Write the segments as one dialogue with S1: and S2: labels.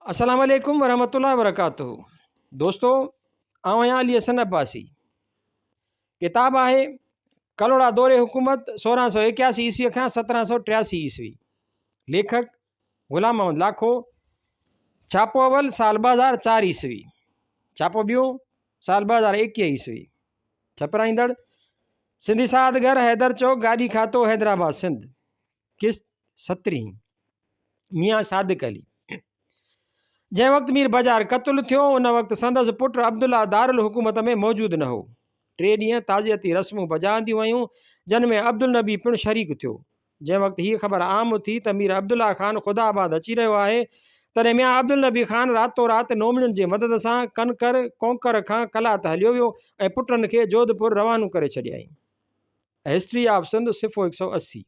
S1: अस्सलाम वालेकुम वरहमतुल्लाहि वबरकातुहू। दोस्तों, आउं आहियां अली हसन अब्बासी। किताब आहे कलोड़ा दौरे हुकूमत 1681 ईस्वी खां 1783 ईस्वी। लेखक ग़ुलाम मोहम्मद लाखो। छापो अवल साल 2004 ईस्वी। छापो ॿियो साल 2021 ईस्वी। छपराईंदड़ सिंधी सादगर हैदर चौक गाड़ी खातो हैदराबाद सिंध। किस्त 17। मियाँ सादिक अली। जंहिं वक़्तु मीर बाज़ार क़त्ल थियो उन वक़्तु संदसि पुटु अब्दुल्ला दारुल हुकूमत में मौजूदु न हो। 3 ॾींहं ताज़ियती रस्मूं बजांदियूं वयूं जिन में अब्दुल नबी पिणु शरीक थियो। जंहिं वक़्तु हीअ ख़बर आम थी त मीर अब्दुल्ला ख़ान ख़ुदाबाद अची रहियो आहे, तॾहिं मियाँ अब्दुल नबी ख़ान रातो राति नोमड़ियुनि जी मदद सां कनकर कोंकर खां कलात हलियो वियो ऐं पुटनि खे जोधपुर रवानो करे छॾियईं। हिस्ट्री ऑफ सिंध सिफ़ो 180।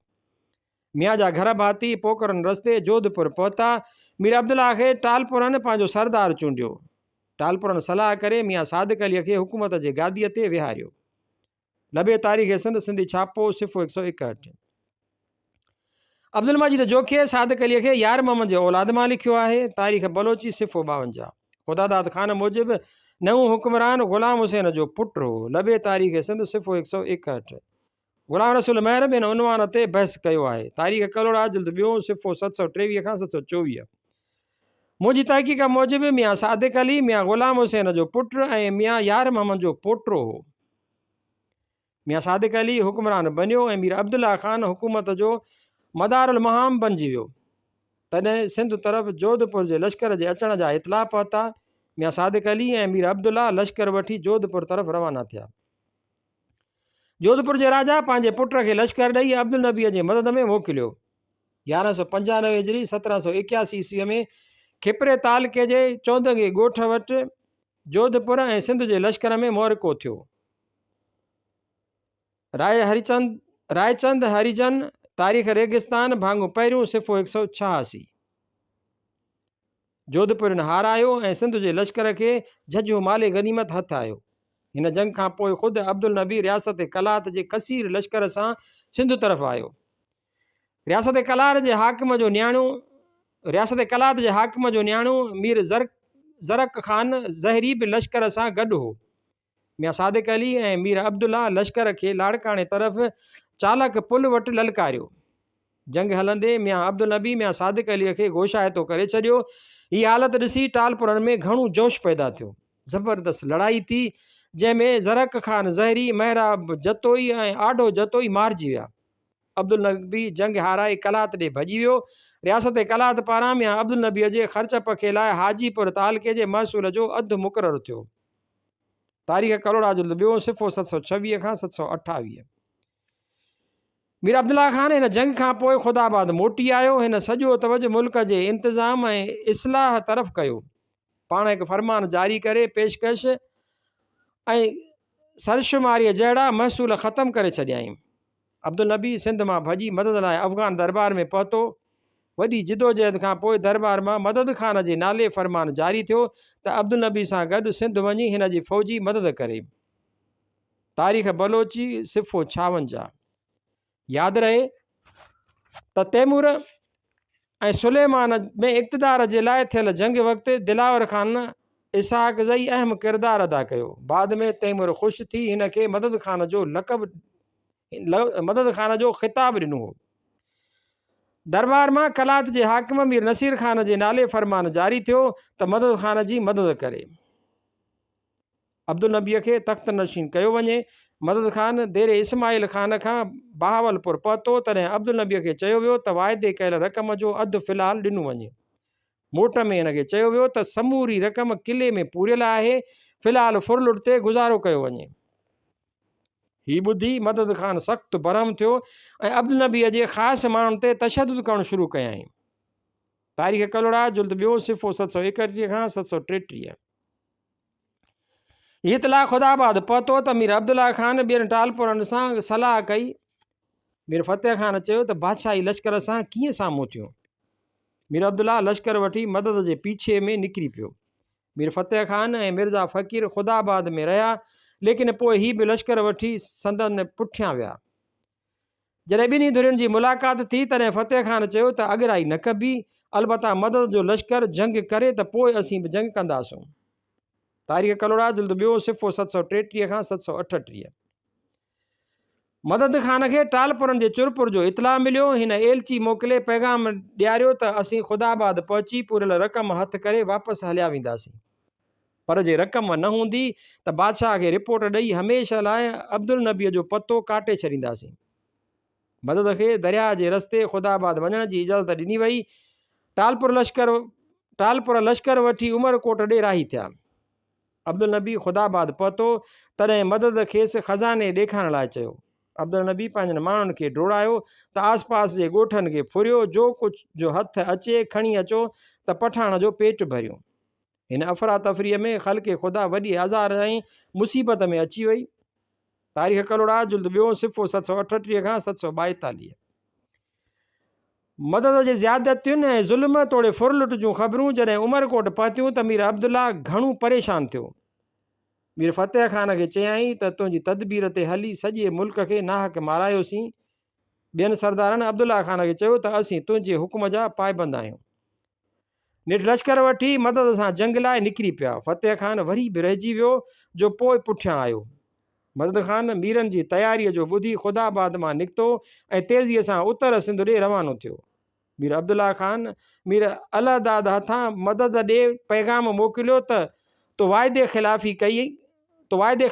S1: मियाँ जा घर भाती पोकरनि रस्ते जोधपुर पहुता। मीर अब्दुल्ला खे टालपुरनि पंहिंजो सरदार चूंडियो। टालपुरनि सलाह करे मियाँ सादिक अलीअ खे हुकूमत जे गादीअ ते विहारियो। लबे तारीख़ सिंध सिंधी छापो सिफ़ो 161। अब्दुल मजीद जोखे सादिक अलीअ खे यार मोहम्मद जे औलाद मां लिखियो आहे। तारीख़ बलोची सिफ़ो 52। ख़ुदादाद ख़ान मूजिबि नओं हुक्मरान ग़ुलाम हुसैन जो पुटु हो। लबे तारीख़ सिंध सिफ़ो 161। ग़ुलाम रसूल महर बिन उनवान ते बहस कयो आहे। तारीख़ कलोड़ा जिल्द ॿियो सिफ़ो 723 खां 724। मुंहिंजी तहक़ीक़ मूजिबि मियाँ सादिक अली मियाँ ग़ुलाम हुसैन जो पुटु ऐं मियाँ यार मोहम्मद जो पोटो हो। मियाँ सादिक अली हुक्मरान बनियो ऐं मीर अब्दुल्ला ख़ान हुकूमत जो मदारुल महाम बणिजी वियो। तॾहिं सिंध तरफ़ जोधपुर जे लश्कर जे अचण जा इतला पहुता। मियाँ सादिक अली ऐं मीर अब्दुल्ला लश्कर वठी जोधपुर तरफ़ रवाना थिया। जोधपुर जे राजा पंहिंजे पुट खे लश्कर ॾेई अब्दुल नबीअ जी मदद में मोकिलियो। 1195 हिजरी 1781 ईस्वीअ में खिपरे तालके जे चौदंगे ॻोठ वटि जोधपुर ऐं सिंध जे लश्कर में मोहरिको थियो। रायचंद हरिजन तारीख़ रेगिस्तान भाङो पहिरियों सिफ़ो 186। जोधपुरनि हारायो ऐं सिंध जे लश्कर खे झझो माले गनीमत हथ आयो। हिन जंग खां पोइ ख़ुदि अब्दुल नबी रियासत कलात जे कसीर लश्कर सां सिंध तरफ़ आयो। रियासत कलात जे हाकिम जो न्याणो मीर ज़रक ख़ान ज़हरी बि लश्कर सां गॾु हो। मियाँ सादिक अली ऐं मीर अब्दुल्ला लश्कर खे लाड़काणे तरफ़ चालक पुल वटि ललकारियो। जंग हलंदे मियाँ अब्दुल नबी मियाँ सादिक अलीअ खे गोशाइतो करे छॾियो। हीअ हालत ॾिसी टालपुरनि में घणो जोश पैदा थियो। ज़बरदस्त लड़ाई थी जंहिंमें ज़रक ख़ान ज़हरी महराब जतोई ऐं आडो जतोई मारिजी विया। अब्दुल नबी जंग हाराए कलात ॾे भॼी वियो। रियासत कलात पारां मियाँ अब्दुल नबीअ जे ख़र्च पखे लाइ हाजीपुर तालके जे महसूल जो अधु मुक़ररु थियो। तारीख़ कलोड़ा जो ॿियो सिफ़ो 726 खां 728। मीर अब्दुल्ला ख़ान हिन जंग खां पोइ ख़ुदाबाद मोटी आयो। हिन सॼो तवजो मुल्क जे इंतिज़ाम ऐं इस्लाह तरफ़ कयो। पाण हिकु फ़रमान जारी करे पेशकश ऐं सरशुमारीअ जहिड़ा महसूल ख़तमु करे छॾियाईं। अब्दुल नबी सिंध मां भॼी मदद लाइ अफ़गान दरबार में पहुतो। वॾी जिदोजहद खां पोइ दरबार मां मदद ख़ान जे नाले फ़रमान जारी थियो त अब्दुल नबी सां गॾु सिंध वञी हिन जी फ़ौजी मदद करे। तारीख़ बलोची सिफ़ो 56। यादि रहे त तैमूर ऐं सुलेमान में इक़्तिदार जे लाइ थियल जंग वक़्तु दिलावर ख़ान इसहाक ज़ई अहम किरदारु अदा कयो। बाद में तैमूर ख़ुशि थी हिन खे मदद ख़ान जो ख़िताब ॾिनो हो। दरबार मां कलात जे हाकिम मीर नसीर ख़ान जे नाले फ़रमान जारी थियो त मदद ख़ान जी मदद करे अब्दुल नबीअ खे तख़्त नशीन कयो वञे। मदद ख़ान देरे इस्माइल ख़ान खां बहावलपुर पहुतो। तॾहिं अब्दुल नबीअ खे चयो वियो त वाइदे कयल रक़म जो अधु फ़िलहाल ॾिनो वञे। मोट में हिन खे चयो वियो त समूरी रक़म किले में पूरियल आहे, फ़िलहाल फुरलुट ते गुज़ारो कयो वञे। हीअ ॿुधी मदद ख़ान सख़्तु बरहम थियो ऐं अब्दुल नबीअ जे ख़ासि माण्हुनि ते तशदुद करणु शुरू कयाईं। तारीख़ कलोड़ा जुल्द ॿियो सिफ़ो 731 खां 733। हीअ इतला ख़ुदाबाद पहुतो त मीर अब्दुल्ला ख़ान ॿियनि टालपुरनि सां सलाह कई। मीर फ़तेह ख़ान चयो त बादशाही लश्कर सां कीअं साम्हूं थियो। मीर अब्दुल्ला लश्कर वठी मदद जे पीछे में निकिरी पियो। मीर फ़तेह ख़ान ऐं मिर्ज़ा फ़कीर ख़ुदाबाद में रहिया, लेकिन पोइ हीअ बि लश्कर वठी संदन पुठियां विया। जॾहिं ॿिन्ही धुरियुनि जी मुलाक़ात थी तॾहिं फ़तेह ख़ान चयो त अॻिराई न कबी, अलबत्ता मदद जो लश्कर जंग करे त पोइ असीं बि जंग कंदासूं। तारीख़ कलोड़ा जुल्द ॿियो सिफ़ो 733 खां 738। मदद ख़ान खे टालपुरनि जे चुरपुर जो इतला मिलियो। हिन एलची मोकिले पैगाम ॾियारियो त असीं ख़ुदाबाद पहुची पूरल रक़म हथ करे वापसि हलिया वेंदासीं। पर जे रक़म न हूंदी त बादशाह खे रिपोर्ट ॾेई हमेशह लाइ अब्दुल नबीअ जो पतो काटे छॾींदासीं। मदद खे दरिया जे रस्ते ख़ुदाबाद वञण जी इजाज़त ॾिनी वई। टालपुर लश्कर वठी उमरकोट ॾे राही थिया। अब्दुल नबी ख़ुदाबाद पहुतो तॾहिं मदद खेसि ख़ज़ाने ॾेखारण लाइ चयो। अब्दुल नबी पंहिंजनि माण्हुनि खे डोड़ायो त आसपास जे ॻोठनि खे फुरियो, जो कुझु जो हथ अचे खणी अचो त पठाण जो पेट भरियो। हिन अफ़रा तफ़रीअ में ख़ल्क़े ख़ुदा वॾी आज़ार ऐं मुसीबत में अची वई। तारीख़ कलोड़ा जुल्द ॿियो सिफ़ो 738 खां 742। मदद जे ज़्यादतियुनि ऐं ज़ुल्म तोड़े फुरलुट जूं ख़बरूं जॾहिं उमरकोट पहुतियूं त मीर अब्दुल्ला घणो परेशान थियो। मीर फ़तेह ख़ान खे चयाईं त तुंहिंजी तदबीर ते हली सॼे मुल्क खे नाहक मारायोसीं। ॿियनि सरदारनि अब्दुल्ला ख़ान खे चयो त असीं तुंहिंजे हुकुम जा पाइबंद आहियूं। निठ लश्कर वठी मदद सां जंग लाइ निकिरी पिया। फ़तेह ख़ान वरी बि रहिजी वियो जो पोइ पुठियां आयो। मदद ख़ान मीरनि जी तयारीअ जो ॿुधी ख़ुदाबाद मां निकितो ऐं तेज़ीअ सां उत्तर सिंध ॾे रवानो थियो। मीर अब्दुल्ला ख़ान मीर अलहदाद हथां मदद ॾे पैगाम मोकिलियो त तो वाइदे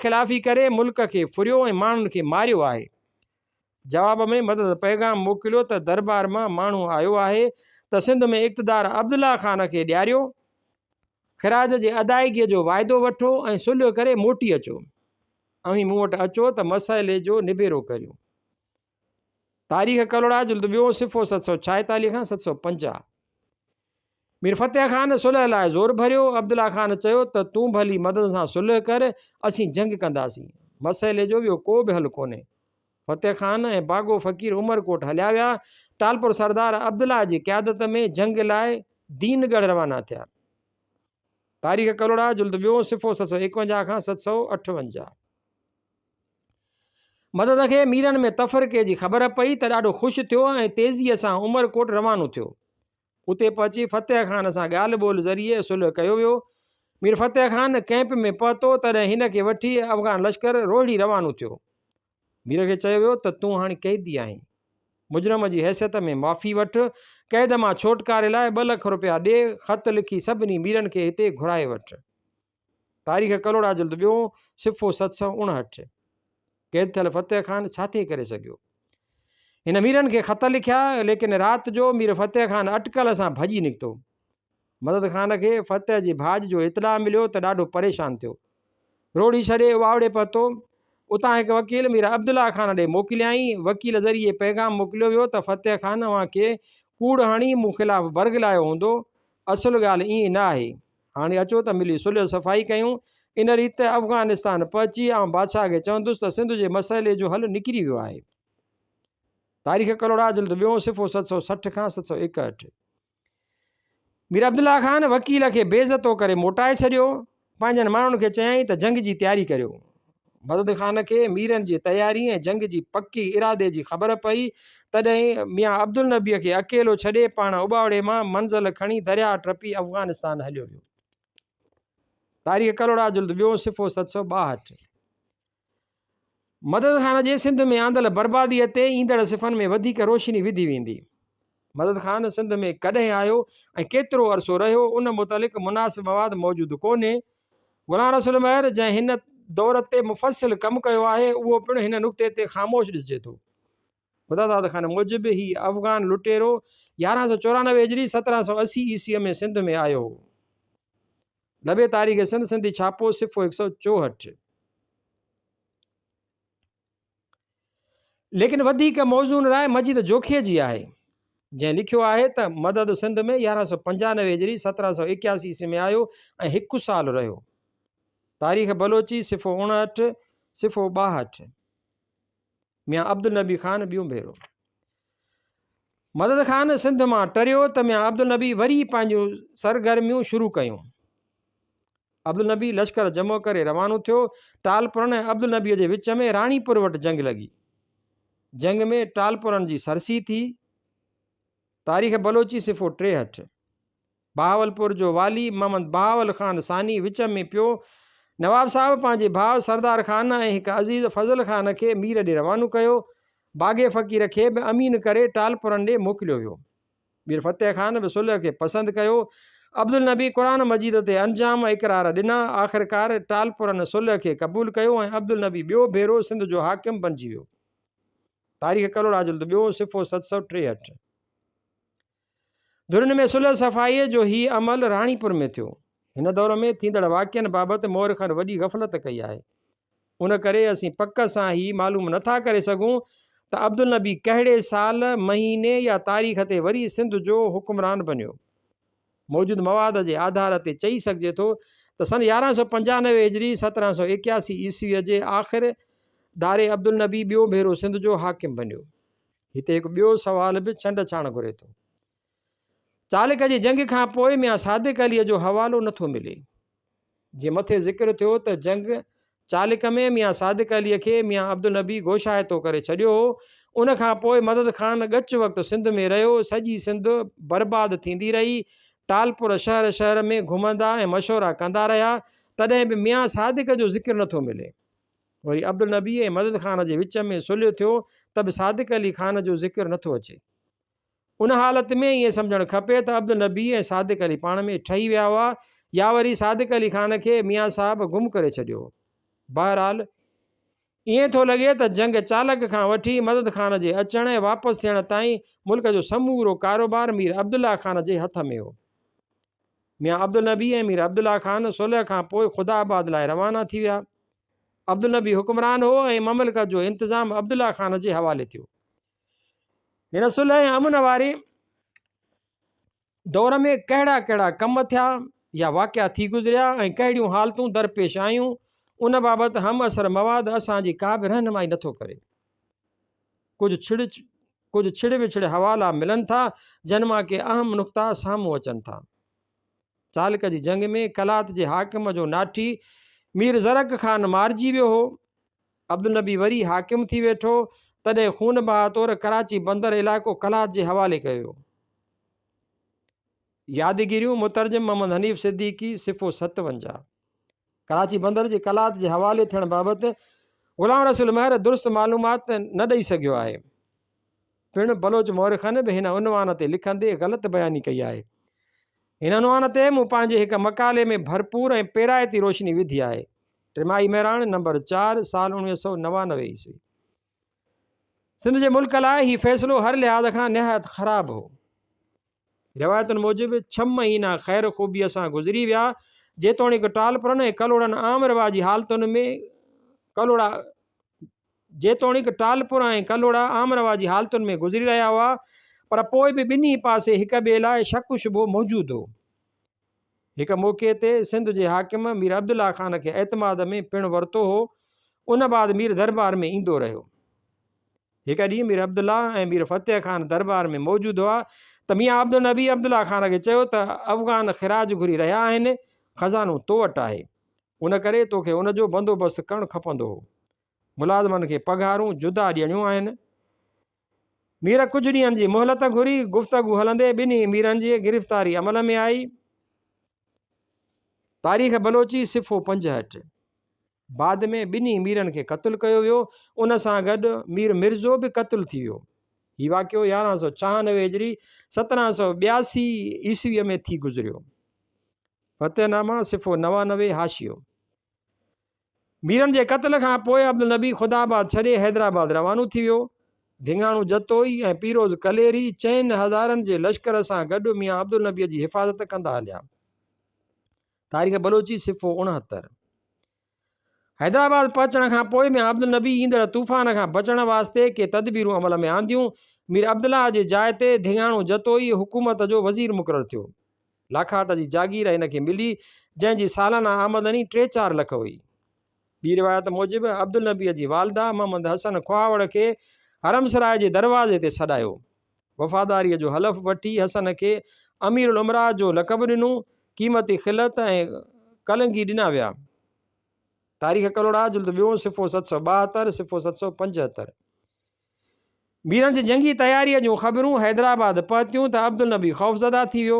S1: ख़िलाफ़ी करे मुल्क खे फुरियो ऐं माण्हुनि खे मारियो आहे। जवाब में मदद पैगाम मोकिलियो त दरबार मां माण्हू आयो आहे त सिंध में इक़्तिदार अब्दुल्ला ख़ान खे ॾियारियो, ख़िराज जे अदायगीअ जो वाइदो वठो ऐं सुलह करे मोटी अचो। ऐं मूं वटि अचो त मसइले जो निबेरो करियो। तारीख़ कलोड़ा जुल्द ॿियो सिफ़ो 746 खां 750। मीर फ़तेह ख़ान सुलह लाइ ज़ोर भरियो। अब्दुल्ला ख़ान चयो त तूं भली मदद सां सुलह कर, असीं जंग कंदासीं। मसइले जो ॿियो को बि हल कोन्हे। फ़तेह ख़ान ऐं बागो फ़कीर उमरकोट हलिया विया। टालपुर सरदार अब्दुल्ला जी क़यादत में जंग लाइ दीनगढ़ रवाना थिया। तारीख़ कलोड़ा जुल्द ॿियो सिफ़ो 751 खां 758। मदद खे मीरनि में तफ़रक़े जी ख़बर पई त ॾाढो ख़ुशि थियो ऐं तेज़ीअ सां उमरकोट रवानो थियो। उते पहुची फ़तेह ख़ान सां ॻाल्हि ॿोल ज़रिए सुलह कयो वियो। मीर फ़तेह ख़ान कैंप में पहुतो तॾहिं हिन खे वठी अफ़गान लश्कर रोहिड़ी रवानो थियो। मीर खे चयो वियो त तूं हाणे क़ैदी आहीं, मुजरम जी हैसियत में माफ़ी वठि, क़ैद मां छोटकारे लाइ 2 लख रुपया ॾे, ख़त लिखी सभिनी मीरनि खे हिते घुराए वठि। तारीख़ कलोड़ा जुल्द ॿियो सिफ़ो 759। क़ैद थियल फ़तेह ख़ान छा थी करे सघियो। हिन मीरनि खे ख़त लिखिया, लेकिन राति जो मीर फ़तेह ख़ान अटकल सां भॼी निकितो। मदद ख़ान खे फ़तेह जी भाॼ जो इतला मिलियो त ॾाढो परेशान थियो। रोड़ी छॾे वावड़े पहुतो। उतां हिकु वकील मीर अब्दुल्ला ख़ान ॾे मोकिलियाई। वकील ज़रिए पैगाम मोकिलियो वियो त फ़तेह ख़ान खे कूड़ हणी मूं ख़िलाफ़ु बरगलायो हूंदो। असुलु ॻाल्हि ईअं न आहे। हाणे अचो त मिली सुलह सफ़ाई कयूं। इन रीति अफ़गानिस्तान पहुची ऐं बादशाह खे चवंदुसि त सिंध जे मसइले जो हल निकिरी वियो आहे। तारीख़ कलोड़ा जुल्द ॿियो सिफ़ो 760 खां 761। मीर अब्दुल्ला ख़ान वकील खे बेइज़तो करे मोटाए छॾियो। पंहिंजनि माण्हुनि खे चयाईं त जंग जी तयारी करियो। मदद ख़ान खे मीरनि जी तयारी ऐं जंग जी पकी इरादे जी ख़बर पई। तॾहिं मियाँ अब्दुल नबीअ खे अकेलो छॾे पाण उॿावड़े मां मंज़िल खणी दरिया टपी अफ़गानिस्तान हलियो वियो। तारीख़ कलोड़ा जुल्द ॿियो सिफ़ो 762। मदद ख़ान जे सिंध में आंदल बर्बादीअ ते ईंदड़ सिफ़नि में वधीक रोशनी विधी वेंदी। मदद ख़ान सिंध में कॾहिं आयो ऐं केतिरो अरसो रहियो, उन मुतालिक़ मुनासिब मवाद मौजूदु कोन्हे। ग़ुलाम रसूल महर जंहिं हिन दौर ते मुफ़सिल कमु कयो आहे, उहो पिणु हिन नुक़्ते ते ख़ामोश ॾिसिजे थो। ख़ुदादाद ख़ान मूजिबि ही अफ़गान लुटेरो 1194 हिजरी 1780 ईस्वीअ में सिंध में आयो हो। लबे तारीख़ सिंध सिंधी छापो सिफ़ो 164। लेकिन वधीक मौज़ून राय मजीद जोखे जी आहे, जंहिं लिखियो आहे त मदद सिंध में 1195 हिजरी 1781 ईस्वी में आयो ऐं 1 साल रहियो। तारीख़ बलोची सिफ़ो 59 सिफ़ो 62। मियाँ अब्दुल नबी ख़ान ॿियों भेरो। मदद ख़ान सिंध मां टरियो त मियाँ अब्दुल नबी वरी पंहिंजूं सरगर्मियूं शुरू कयूं। अब्दुल नबी लश्कर जमो करे रवानो थियो। टालपुरनि ऐं अब्दुल नबीअ जे विच में राणीपुर वटि जंग लॻी। जंग में टालपुरनि जी सरसी थी। तारीख़ बलोची सिफ़ो 63। बहावलपुर जो वाली मोहम्मद बहावल ख़ान सानी विच में पियो नवाब साहब पंहिंजे भाउ सरदार ख़ान ऐं हिकु अज़ीज़ फज़ल ख़ान खे मीर ॾे रवानो कयो। बागे फ़क़ीर खे बि अमीन करे टालपुरनि ॾे मोकिलियो वियो। मीर फ़तेह ख़ान बि सुलह खे पसंदि कयो। अब्दुल नबी क़ुरान मजीद ते अंजाम इक़रार ॾिना। आख़िरकार टालपुरनि सुलह खे क़बूल कयो ऐं अब्दुल नबी ॿियो भेरो सिंध जो हाकिम बणिजी वियो। तारीख़ कलोड़ा जुल्द ॿियो सिफ़ो 763। दुरन में सुलह सफ़ाईअ जो ही अमल राणीपुर में थियो। हिन दौर में थींदड़ वाक़िअनि बाबति मोरखनि वॾी गफ़लत कई आहे। उन करे असीं पक सां ही मालूम नथा करे सघूं त अब्दुल नबी कहिड़े साल महीने या तारीख़ ते वरी सिंध जो हुक्मरान बनियो। मौजूद मवाद जे आधार ते चई सघिजे थो त सन 1195 हिजरी 1781 ईस्वीअ जे आख़िर दारे अब्दुल नबी ॿियो भेरो सिंध जो हाकिम बनियो। हिते हिकु ॿियो सुवाल बि छंड छाण घुरे थो। चालिक जी जंग खां पोइ मियां सादिक अलीअ जो हवालो नथो मिले। जीअं मथे ज़िक्र थियो त जंग चालिक में मियां सादिक अलीअ खे मियां अब्दुल नबी गोशाइतो करे छॾियो हो। उन खां पोइ मदद ख़ान ॻच वक़्तु सिंध में रहियो। सॼी सिंध बर्बाद थींदी रही। टालपुर शहर शहर में घुमंदा ऐं मशवरा कंदा रहिया। तॾहिं बि मियां सादिक जो ज़िक्र नथो मिले। वरी अब्दुल नबी ऐं मदद ख़ान जे विच में सुलह थियो त बि सादिक अली ख़ान जो ज़िक्र नथो अचे। उन हालत में ईअं सम्झणु खपे त अब्दुल नबी ऐं सादिक अली पाण में ठही विया हुआ या वरी सादिक अली ख़ान खे मियां साहब गुम करे छॾियो। बहरहाल ईअं थो लॻे त जंग चालक खां वठी मदद ख़ान जे अचण ऐं वापसि थियण ताईं मुल्क जो समूरो कारोबार मीर अब्दुल्ला ख़ान जे हथ में हो। मियां अब्दुल नबी ऐं मीर अब्दुल्ला ख़ान सुलह खां पोइ ख़ुदाबाद लाइ रवाना थी विया। अब्दुल नबी हुक्मरान हो ऐं ममलकत जो इंतज़ाम अब्दुल्ला ख़ान जे हवाले थियो। हिन सुलह ऐं अमन वारे दौर में कहिड़ा कहिड़ा कम थिया या वाक़िया थी गुज़रिया ऐं कहिड़ियूं हालतूं दरपेश आयूं उन बाबति हम असर मवाद असांजी का बि रहनुमाई नथो करे। कुझु छिड़ विछड़ हवाला मिलनि था जन मां के अहम नुक़्ता साम्हूं अचनि था। चालिक जी जंग में कलात जे हाकिम जो नाठी मीर ज़रक ख़ान मारिजी वियो हो। अब्दुल नबी वरी हाकिम थी वेठो। तॾहिं खून बहातौर कराची बंदर इलाइक़ो कलात जे हवाले कयो। यादगिरियूं मुतरजम मोहम्मद हनीफ़ सिद्दीकी सिफ़ो 57। कराची बंदर जे कलात जे हवाले थियण बाबति ग़ुलाम रसूल महर दुरुस्त मालूमात न ॾेई सघियो आहे। पिणु बलोच मौरखनि बि हिन उनवान ते लिखंदे ग़लति बयानी कई आहे। हिन उनवान ते मूं पंहिंजे हिकु मकाले में भरपूर ऐं पेराइती रोशनी विधी आहे। टिमाही महिराण नंबर 4 साल 1999 ईस्वी। सिंध जे मुल्क लाइ हीउ फ़ैसिलो हर लिहाज़ खां निहायत ख़राब हो। रिवायतुनि मूजिबि 6 महीना ख़ैर ख़ूबीअ सां गुज़री विया जेतोणीकि टालपुरनि ऐं कलोड़नि आम रिवाजी हालतुनि में टालपुर ऐं कलोड़ा आम रिवाजी हालतुनि में गुज़री रहिया हुआ पर पोइ बि ॿिन्ही पासे हिक ॿिए लाइ शक शुबो मौजूदु हो। हिकु मौक़े ते सिंध जे हाकिम मीर अब्दुल्ला ख़ान खे एतमाद में पिणु वरितो हो। उन बाद मीर दरबार में ईंदो रहियो। हिकु ॾींहुं मीर अब्दुल्ला ऐं मीर फ़तेह ख़ान दरबार में मौजूदु हुआ त मियां अब्दुल नबी अब्दुल्ला ख़ान खे चयो त अफ़गान ख़िराज घुरी रहिया आहिनि। ख़ज़ानो तो वटि आहे। उन करे तोखे उनजो बंदोबस्तु करणु खपंदो हो। मुलाज़िमनि खे पघारूं जुदा ॾियणियूं आहिनि। मीर कुझु ॾींहंनि जी मोहलत घुरी। गुफ़्तगू हलंदे ॿिन्ही मीरनि जी गिरफ़्तारी अमल में आई। तारीख़ बलोची सिफ़ो 65। बाद में ॿिन्ही मीरनि खे क़तलु कयो वियो। उन सां गॾु मीर मिर्ज़ो बि क़तलु थी वियो। हीउ वाक़ियो 1196 हिजरी 1782 ईस्वीअ में थी गुज़रियो। फ़तेहनामा सिफ़ो 99 हाशियो। मीरनि जे क़त्ल खां पोइ अब्दुल नबी ख़ुदाबाद छॾे हैदराबाद रवानो थी वियो। धिंगाणू जतोई ऐं पीरोज़ कलेरी 4000 जे लश्कर सां गॾु मियां अब्दुल नबीअ जी हिफ़ाज़त कंदा हलिया। तारीख़ बलोची सिफ़ो 69। हैदराबाद पहुचण खां पोइ मियां अब्दुल नबी ईंदड़ तूफ़ान खां बचण वास्ते के तदबीरूं अमल में आंदियूं। मीर अब्दुल्ला जे जाइ ते धिंगाणू जतोई हुकूमत जो वज़ीर मुक़ररु थियो। लाखाट जी जागीर हिन खे मिली जंहिंजी सालाना आमदनी 3-4 लख हुई। ॿी रिवायत मूजिबि अब्दुल नबीअ जी वालदा मोहम्मद हसन ख्वावड़ खे हरमसराय जे दरवाज़े ते सॾायो। वफ़ादारीअ जो हलफ़ वठी हसन खे अमीर उल उमरा जो लक़ब ॾिनो। क़ीमती खिलत ऐं कलंगी ॾिना विया। तारीख़ कलोड़ा जुल्द 2 सिफ़ो 772 सिफ़ो 775। मीरनि जी जंगी तयारीअ जूं ख़बरूं हैदराबाद पहुतियूं त अब्दुल नबी ख़ौफ़ज़दा थी वियो।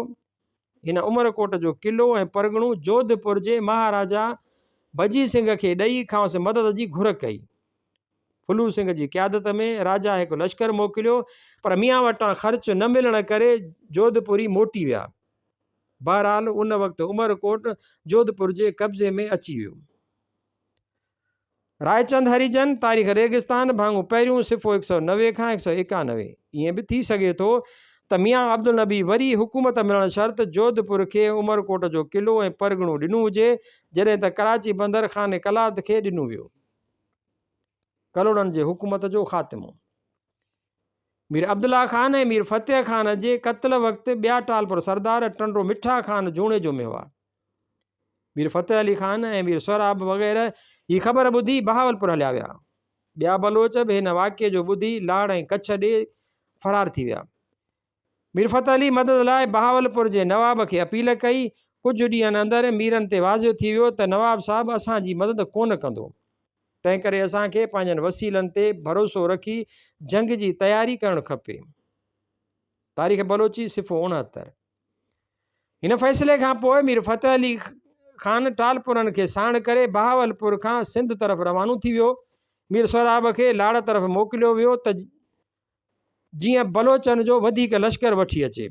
S1: हिन उमरकोट जो क़िलो ऐं परगि॒णो जोधपुर जे महाराजा भजी सिंह खे ॾेई खांसि मदद जी घुर कई। फुलू सिंह जी क़यादत में राजा हिकु लश्कर मोकिलियो, पर मियां वटां ख़र्च न मिलण करे जोधपुरी मोटी विया। बहरहाल उन वक़्तु उमरकोट जोधपुर जे कब्ज़े में अची वियो। रायचंद हरिजन तारीख़ रेगिस्तान भाङो पहिरियों सिफ़ो 190 खां 191। ईअं बि थी सघे थो त मियां अब्दुल नबी वरी हुकूमत मिलण शर्त जोधपुर खे उमरकोट जो क़िलो ऐं परगि॒णो ॾिनो हुजे, जॾहिं त कराची बंदर ख़ाने कलात खे ॾिनो वियो। कलोड़नि जे हुकूमत जो ख़ात्मो। मीर अब्दुल्ला ख़ान ऐं मीर फ़तेह ख़ान जे क़त्ल वक़्तु ॿिया टालपुर सरदार टंडो मिठा ख़ान जूणे जो में हुआ। मीर फ़तेह अली ख़ान ऐं मीर सोराब वग़ैरह ही ख़बर ॿुधी बहावलपुर हलिया विया। ॿिया बलोच बि हिन वाक़िए जो ॿुधी लाड़ ऐं कच्छ ॾे फ़रार थी विया। मीर फ़तेह अली मदद लाइ बहावलपुर जे नवाब खे अपील कई। कुझु ॾींहंनि अंदरि मीरनि ते वाज़ियो थी वियो त नवाब साहिबु असांजी मदद कोन कंदो, तंहिं करे असांखे पंहिंजनि वसीलनि ते भरोसो रखी जंग जी तयारी करणु खपे। तारीख़ बलोची सिफ़ो 69। हिन फ़ैसिले खां पोइ मीर फ़तेह अली ख़ान टालपुरनि खे साण करे बहावलपुर खां सिंध तरफ़ रवानो थी वियो। मीर सोराब खे लाड़ तरफ़ मोकिलियो वियो त जीअं बलोचनि जो वधीक लश्कर वठी अचे।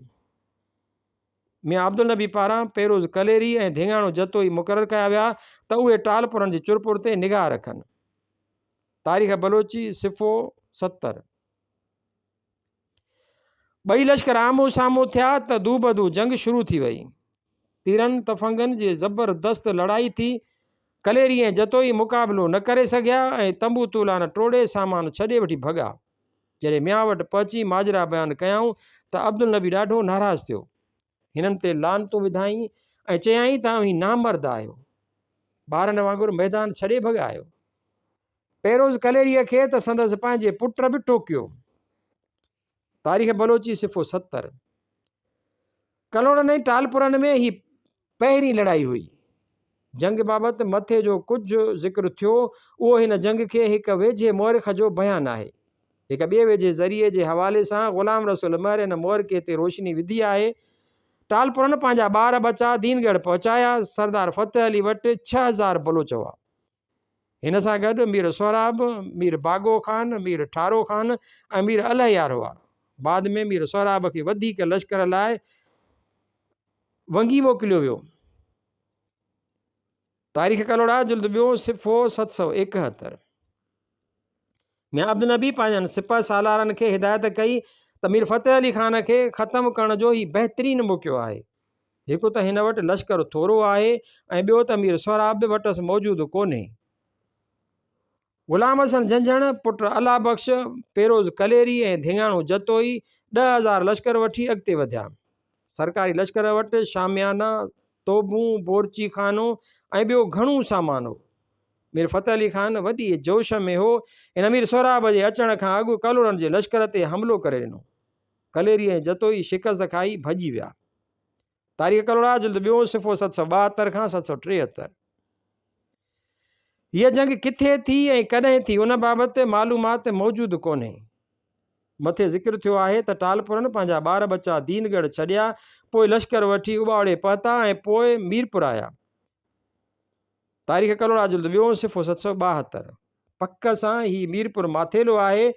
S1: मियां अब्दुल नबी पारां पेरोज़ कलेरी ऐं धिंगाणो जतोई मुक़ररु कया विया त उहे टालपुरनि जी चुरपुर ते निगाह रखनि। तारीख़ बलोची सिफ़ो 70। ॿई लश्कर आम्हूं साम्हूं थिया त दूबदू जंग शुरू थी वई। तीरनि तफ़ंगनि जी ज़बरदस्त लड़ाई थी। कलेरी ऐं जतोई मुक़ाबिलो न करे सघिया ऐं तंबू तूलान टोड़े सामान छॾे वठी भॻा। जॾहिं मियां वटि पहुची माजरा बयानु कयाऊं त अब्दुल नबी ॾाढो नाराज़ थियो। हिननि ते लानतूं विधाई ऐं चयाईं तव्हां नामर्द आहियो, ॿारनि वांगुरु मैदान छॾे भॻायो। पेरोज़ कलेरीअ खे त संदसि पंहिंजे पुट बि टोकियो। तारीख़ बलोची सिफ़ो 70। कलोड़नि ऐं टालपुरनि में ही पहिरीं लड़ाई हुई। जंग बाबति मथे जो कुझु ज़िक्र थियो, उहो हिन जंग खे हिकु वेझे मोरिख़ जो बयानु आहे। हिकु ॿिए वेझे ज़रिए जे हवाले सां ग़ुलाम रसूल महर हिन मोरिख़े ते रोशनी विधी आहे। टालपुरनि पंहिंजा ॿार बचा दीनगढ़ पहुचाया। सरदार फ़तेह अली वटि 6000 बलोच हुआ। हिन सां गॾु मीर सोराब, मीर बागो ख़ान, मीर ठारो ख़ान ऐं मीर अलहयार हुआ। बाद में मीर सोराब खे वधीक लश्कर लाइ वंगी मोकिलियो वियो। तारीख़ कलोड़ा जुल्द ॿियो सिफ़ो 771। मियां अब्दुल नबी पंहिंजनि सिपह सालारनि खे हिदायत कई त मीर फ़तेह अली ख़ान खे ख़तमु करण जो ही बहितरीनु मौक़ो आहे। हिकु त हिन वटि लश्कर थोरो आहे ऐं ॿियो त मीर सोराब बि वटसि मौजूदु कोन्हे। ग़ुलाम हसन झंझण पुट अला बख़्श पेरोज़ कलेरी ऐं धिंगाणो जतोई 10,000 लश्कर वठी अॻिते वधिया। सरकारी लश्कर वटि शामियाना, तोबूं, बोरची खानो ऐं ॿियो घणो सामान हो। मीर फ़तेह अली ख़ान वॾी जोश में हो। हिन मीर सोराब जे अचण खां अॻु कलोड़नि जे लश्कर ते हमिलो करे ॾिनो। कलेरी ऐं जतोई शिकस्त खाई भॼी विया। तारीख़ कलोड़ा जुल्द ॿियो सिफ़ो 772 खां 773। हीअ जंग किथे थी ऐं कॾहिं थी उन बाबति मालूमात मौजूदु कोन्हे। मथे ज़िक्र थियो आहे त टालपुरनि पंहिंजा ॿार बचा दीनगढ़ छॾिया, पोइ लश्कर वठी उॿाड़े पहुता ऐं पोइ मीरपुर आया। तारीख़ कलोड़ा जुल्द ॿियो सिफ़ो 772। पक सां ही मीरपुर माथेलो आहे।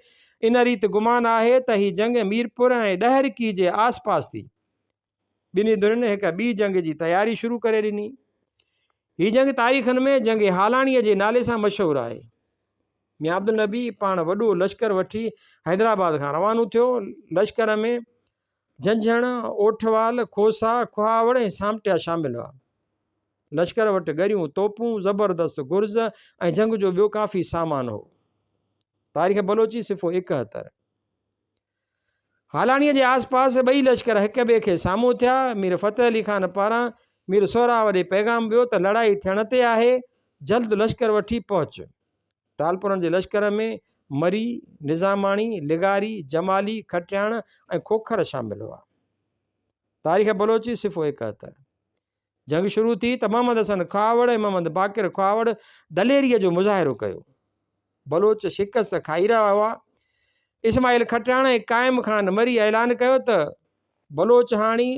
S1: इन रीति गुमान आहे त ही जंग मीरपुर ऐं ॾहरकी जे आसपास थी। ॿिन्ही धुरियुनि हिकु ॿी जंग जी तयारी शुरू करे ॾिनी। ही जंग तारीख़नि में जंग हालाणीअ जे नाले सां मशहूरु आहे। मियां अब्दुल नबी पाण वॾो लश्कर वठी हैदराबाद खां रवानो थियो। लश्कर में झंझण, ओठवाल, खोसा, खुहावड़ ऐं सामटिया शामिल हुआ। लश्कर वटि गरियूं तोपूं, ज़बरदस्त गुर्ज़ ऐं जंग जो ॿियो काफ़ी सामान हो। तारीख़ बलोची सिफ़ो 71। हालाणीअ जे आसपास ॿई लश्कर हिक ॿिए खे साम्हूं थिया। मीर फ़तेह अली ख़ान पारां मीर सोराब ॾे पैगाम वियो त लड़ाई थियण ते आहे, जल्द लश्कर वठी पहुच। टालपुरनि जे लश्कर में मरी, निज़ामाणी, लिगारी, जमाली, खटियाण ऐं खोखर शामिल हुआ। तारीख़ बलोची सिफ़ो 71। जंग शुरू थी त मोहम्मद हसन खुहावड़ ऐं मोहम्मद बाक़िर खुहावड़ दलेरीअ जो मुज़ाहिरो कयो। बलोच शिकस्त खाई रहिया हुआ। इस्माइल खटियाण ऐं क़ाइम खान मरी ऐलान कयो त बलोच हाणी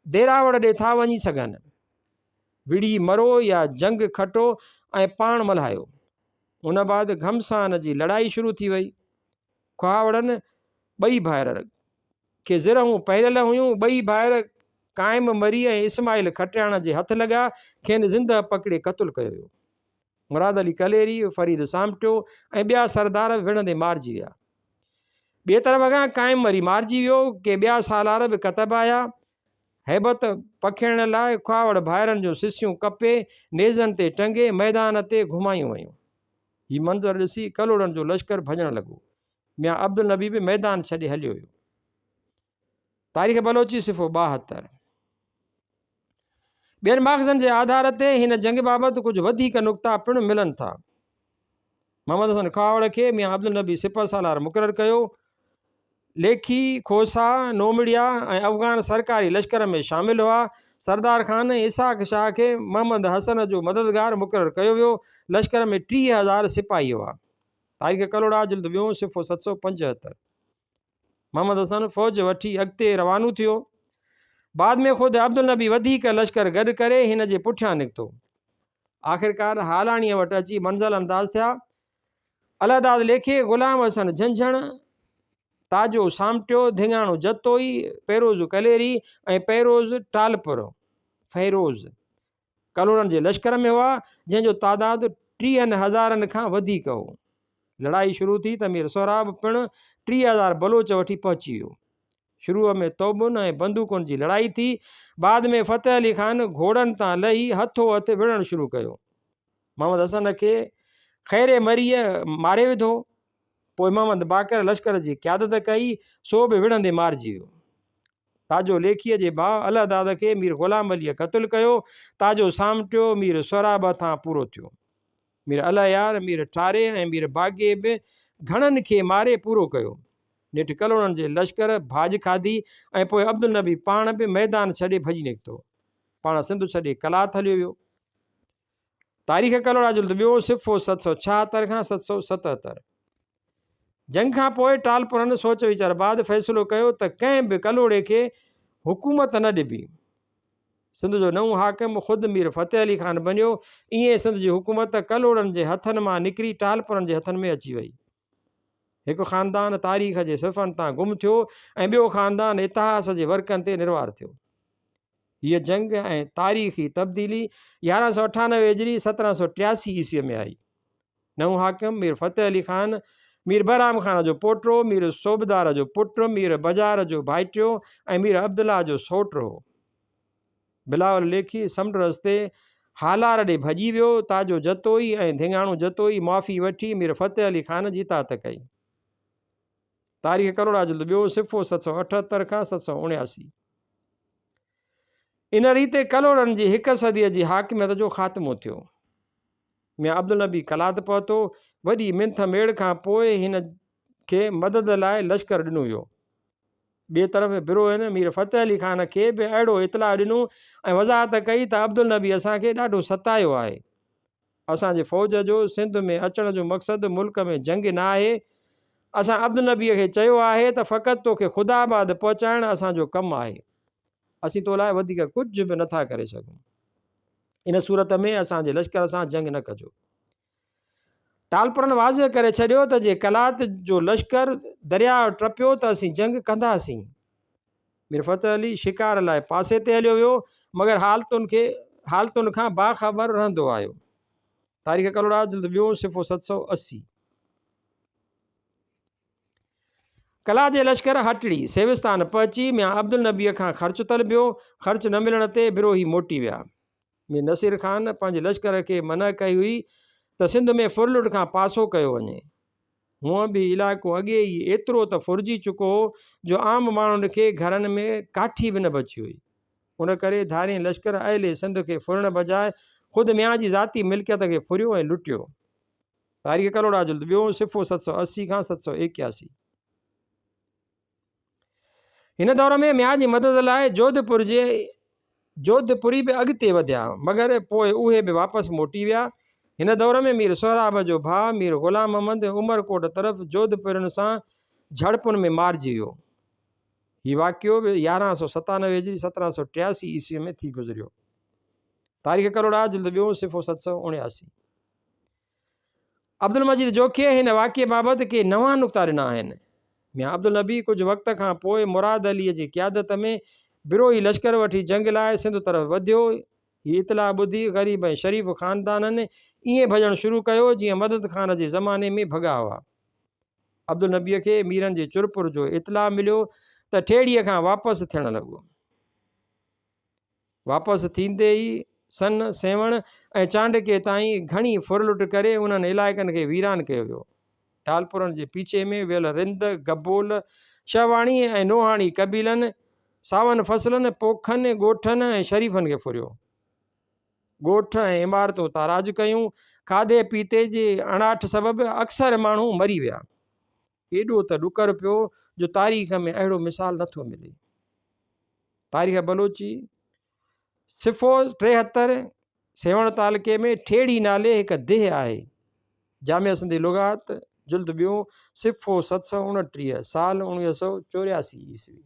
S1: देरावड़ ॾे था वञी सघनि, विड़ी मरो या जंग खटो ऐं पाण मल्हायो। उन बाद घमसान जी लड़ाई शुरू थी वई। ख्वावड़नि ॿई भाइर खे ज़िरहूं पहिरियल हुयूं। ॿई भाइर क़ाइम मरी ऐं इस्माइल खटियाण जे हथ लॻा, खेनि ज़िंदह पकिड़े क़तलु कयो वियो। मुराद अली कलेरी, फरीद सामटियो ऐं ॿिया सरदार विढ़ंदे मारिजी विया। ॿिए तरफ़ खां क़ाइम मरी मारिजी वियो, के ॿिया सालार बि कतब आया। हैबत पखियण लाइ ख्वावड़ भाइरनि जूं सिसियूं कपे नेज़नि ते टंगे मैदान ते घुमायूं वयूं। हीउ मंज़र ॾिसी कलोड़नि जो लश्कर भॼणु लॻो। मियां अब्दुल नबी बि मैदान छॾे हलियो हुयो। तारीख़ बलोची सिफ़ो 72। ॿियनि माख़ज़नि जे आधार ते हिन जंग बाबति कुझु वधीक नुक़्ता पिणु मिलनि था। मोहम्मद हसन ख्वावड़ खे मियां अब्दुल नबी सिपह सालार मुक़ररु कयो। लेखी, खोसा, नोमड़िया ऐं अफ़गान सरकारी लश्कर में शामिल हुआ। सरदार ख़ान इसाक शाह खे मोहम्मद हसन जो मददगार मुक़ररु कयो वियो। लश्कर में 30,000 सिपाही हुआ। तारीख़ कलोड़ा जिल्द 2 सिफ़ो 775। मोहम्मद हसन फ़ौज वठी अॻिते रवानो थियो। बाद में ख़ुदि अब्दुल नबी वधीक लश्कर गॾु करे हिन जे पुठियां निकितो। आख़िरकार हालाणीअ वटि अची मंज़िल अंदाज़ थिया। अलहदाद लेखे ग़ुलाम हसन झंझण, ताजो सामटियो, धिंगाणो जतोई, पेरोज़ कलेरी ऐं पेरोज़ टालपुर फ़ैरोज़ कलोड़नि जे लश्कर में हुआ, जंहिंजो तादादु 30,000 खां वधीक हो। लड़ाई शुरू थी त मीर सोराब पिणु 30,000 बलोच वठी पहुची वियो। शुरूअ में तौबुनि ऐं बंदूकुनि जी लड़ाई थी। बाद में फ़तेह अली ख़ान घोड़नि तां लही हथो हथ विढ़णु शुरू कयो। मोहम्मद हसन खे ख़ैरे मरीअ मारे विधो। पोइ मोहम्मद बाक़र लश्कर जी क़यादत कई, सो बि विढ़ंदे मारिजी वियो। ताजो लेखीअ जे भाउ अलहदाद खे मीर ग़ुलाम अलीअ क़तलु कयो। ताजो सामटियो मीर सोराब तां पूरो थियो। मीर अलयार, मीर ठारे ऐं मीर बागे बि घणनि खे मारे पूरो कयो। नेठि कलोड़नि जे लश्कर भाॼ खाधी ऐं पोइ अब्दुल नबी पाण बि मैदान छॾे भॼी निकितो। पाण सिंध छॾे कलात हलियो वियो। तारीख़ कलोड़ा जिल्द 2 सिफ़ो 776 खां 777। जंग खां पोइ टालपुरनि सोच वीचार बाद फ़ैसिलो कयो त कंहिं बि कलोड़े खे हुकूमत न ॾिबी। सिंध जो नओं हाकिम ख़ुदि मीर फ़तेह अली ख़ान बणियो। ईअं सिंध जी हुकूमत कलोड़नि जे हथनि मां निकिरी टालपुरनि जे हथनि में अची वई। हिकु ख़ानदान तारीख़ जे सिफ़नि तां गुम थियो ऐं ॿियो ख़ानदान इतिहास जे वर्कनि ते निर्वार थियो। हीअ जंग ऐं तारीख़ी तब्दीली 1198 हिजरी 1783 ईस्वीअ में आई। नओं हाकिम मीर फ़तेह अली ख़ान मीर बहराम ख़ान जो पोटो, मीर सोबदार जो पुटु, मीर बजार जो भाइटियो ऐं मीर अब्दुल्ला जो सोटु हो। बिलावल लेखी समुंड रस्ते हालार ॾे भॼी वियो। ताजो जतोई ऐं धिंगाणो जतोई माफ़ी वठी मीर फ़तेह अली ख़ान जी इताअत कई। तारीख़ कलोड़ा जिल्द 2 सिफ़ो 778 खां 779। इन रीते कलोड़नि जी हिकु सदीअ जी हाकिमियत जो ख़ात्मो थियो। मियां अब्दुल नबी कलात पहुतो। वॾी मिंथ मेड़ खां पोइ हिन खे मदद लाइ लश्कर ॾिनो वियो। ॿिए तरफ़ बिरोहिन मीर फ़तेह अली ख़ान खे बि अहिड़ो इतला ॾिनो ऐं वज़ाहत कई त अब्दुल नबी असांखे ॾाढो सतायो आहे। असांजे फ़ौज जो सिंध में अचण जो मक़सदु मुल्क में जंग न आहे। असां अब्दुल नबीअ खे चयो आहे त फ़क़ति तोखे ख़ुदाबाद पहुचाइणु असांजो कमु आहे। असीं तो लाइ वधीक कुझु बि नथा करे सघूं। इन सूरत में असांजे लश्कर सां जंग न कजो। टालपुरनि वाज़िह करे छॾियो त जे कलात जो लश्कर दरिया टपियो त असीं जंग कंदासीं। मीर फ़तेह अली शिकार लाइ पासे ते हलियो वियो, मगर हालतुनि खां बाख़बर रहंदो आयो। तारीख़ कलोड़ा जिल्द 2 सिफ़ो 780। कला जे लश्कर हटड़ी सेविस्तान पहुची मियां अब्दुल नबीअ खां ख़र्चु तलबियो। ख़र्चु न मिलण ते बिरोही मोटी विया। मीर नसीर ख़ान पंहिंजे लश्कर खे मना कई हुई त सिंध में फुरलुट खां पासो कयो वञे। हूअं बि इलाइक़ो अॻे ई एतिरो त फुरिजी चुको हो जो आम माण्हुनि खे घरनि में काठी बि न बची हुई। उन करे धारे लश्कर अहले सिंध खे फुरण बजाए ख़ुदि मियां जी ज़ाती मिल्कियत खे फुरियो ऐं लुटियो। तारीख़ कलोड़ा जिल्द 2 सिफ़ो 780 खां 781। हिन दौर में मियां जी मदद लाइ जोधपुरी बि अॻिते वधिया, मगर पोइ उहे बि वापसि मोटी विया। हिन दौर में मीर सोहराब जो भाउ मीर ग़ुलाम अहमद उमरकोट तरफ़ जोधपुरनि सां झड़पुनि में मारिजी वियो। हीउ वाक़ियो 1197 जी 1783 ईस्वी में थी गुज़रियो। तारीख़ करोड़ा जिल्द 2 सिफ़ो 779। अब्दुल मजीद जोखीअ हिन वाक़िए बाबति के नवां नुक़्ता ॾिना आहिनि। मियां अब्दुल नबी कुझु वक़्त खां पोइ मुराद अलीअ जी क़यादत में बिरोही लश्कर वठी जंग लाइ सिंध तरफ़ वधियो। हीअ इतला ॿुधी ग़रीब ऐं शरीफ़ ख़ानदाननि ईअं भॼणु शुरू कयो जीअं मदद ख़ान जे ज़माने में भॻा हुआ। अब्दुल नबीअ खे मीरनि जे चुरपुर जो इतला मिलियो त ठेड़ीअ खां वापसि थियणु लॻो। वापसि थींदे ई सन सेवण ऐं चांडके ताईं घणी फुरलुट करे उन्हनि इलाइक़नि खे वीरान कयो वियो। ठालपुरनि जे पीछे में वियल रिंद, गबोल, शहवाणी ऐं नोहाणी कबीलनि सावन फसलनि, पोखनि, ॻोठनि ऐं शरीफ़नि खे फुरियो। ॻोठ ऐं इमारतूं ताराज कयूं। खाधे पीते जे अणाठ सबबि अक्सर माण्हू मरी विया। एॾो त ॾुकर पियो जो तारीख़ में अहिड़ो मिसाल नथो मिले। तारीख़ बलोची सिफ़ो 73 सेवण तालुके में ठेड़ी नाले हिकु देह आहे। जामिया सिंधी लुगात जुल्द 2 सिफ़ो 729 साल 1984 ईस्वी।